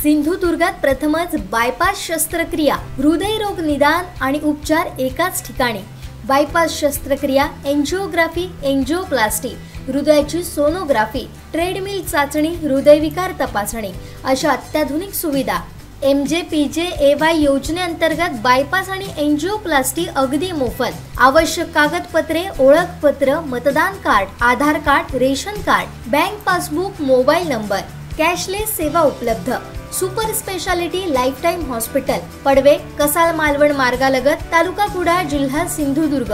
सिंधुदुर्गात प्रथमच बायपास शस्त्रक्रिया, हृदयरोग निदान आणि उपचार एकाच ठिकाणी। बायपास शस्त्रक्रिया, एंजिओग्राफी, एंजिओप्लास्टी, हृदयाची सोनोग्राफी, ट्रेडमिल चाचणी, हृदयविकार तपासणी अशा अत्याधुनिक सुविधा। MJPJAY योजनेअंतर्गत बायपास आणि एंजिओप्लास्टी अगदी मोफत। आवश्यक कागदपत्रे, ओळखपत्र, मतदान card, Aadhaar card, ration card, bank passbook, mobile number, cashless सेवा उपलब्ध। Super speciality life time hospital, Padve, Kasal Malvan मार्गालगत, तालुका कुडाळ, जिल्हा सिंधुदुर्ग।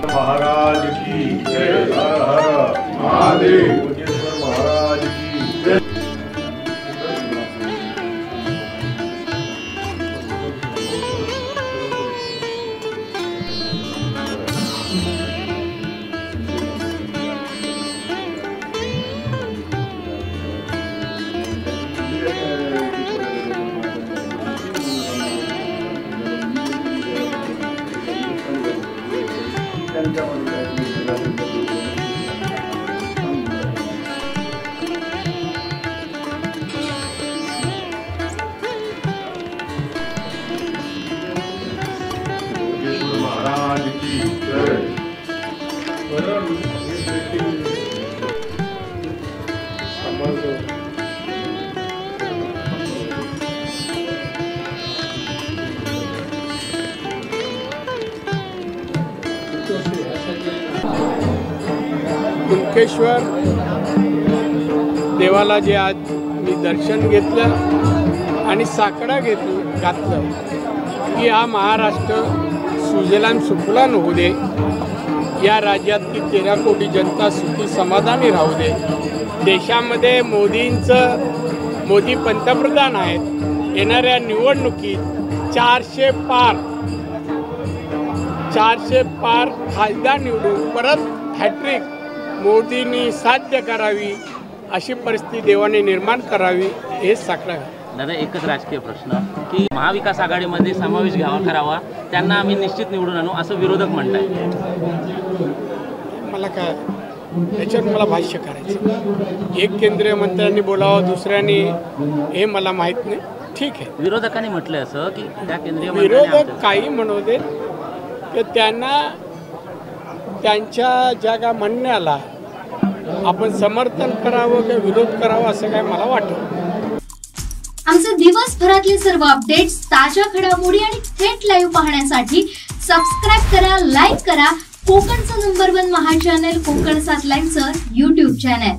महाराज की जय, हर हर महादेव, योगेश्वर महाराज की जय। महाराज की जय। कुणकेश्वर देवाला जे आज मी दर्शन घेतलं आणि साकडा घातलं की हा महाराष्ट्र सुजलाम सुफलाम होऊ दे, या राज्यातली 13 कोटी जनता सुखी समाधानी राहू दे। देशामध्ये मोदी पंतप्रधान आहेत। येणाऱ्या निवडणुकीत 400 पार खासदार निवडून परत हॅट्रिक मोदींनी साध्य करावी, अशी परिस्थिती देवाने निर्माण करावी, हेच साकडं। दादा, एकच राजकीय प्रश्न की महाविकास आघाडीमध्ये समावेश करावा, त्यांना आम्ही निश्चित निवडून आणू असं विरोधक म्हणताय। मला काय त्याच्यावर मला भाष्य करायचं, एक केंद्रीय मंत्र्यांनी बोलावं, दुसऱ्यांनी, हे मला माहीत नाही। ठीक आहे, विरोधकांनी म्हटलंय असं की त्या केंद्रीय विरोधक काही म्हणू देत, की त्यांना त्यांच्या ज्या म्हणण्याला आपण समर्थन करावं किंवा विरोध करावा असं काय मला वाटत। आमचे दिवसभरातले सर्व अपडेट्स, ताज्या घडामोडी आणि थेट लाईव्ह पाहण्यासाठी सबस्क्राइब करा, लाईक करा कोकणचं नंबर 1 महा चॅनल कोकण 7 लाईव्हचं YouTube चॅनल।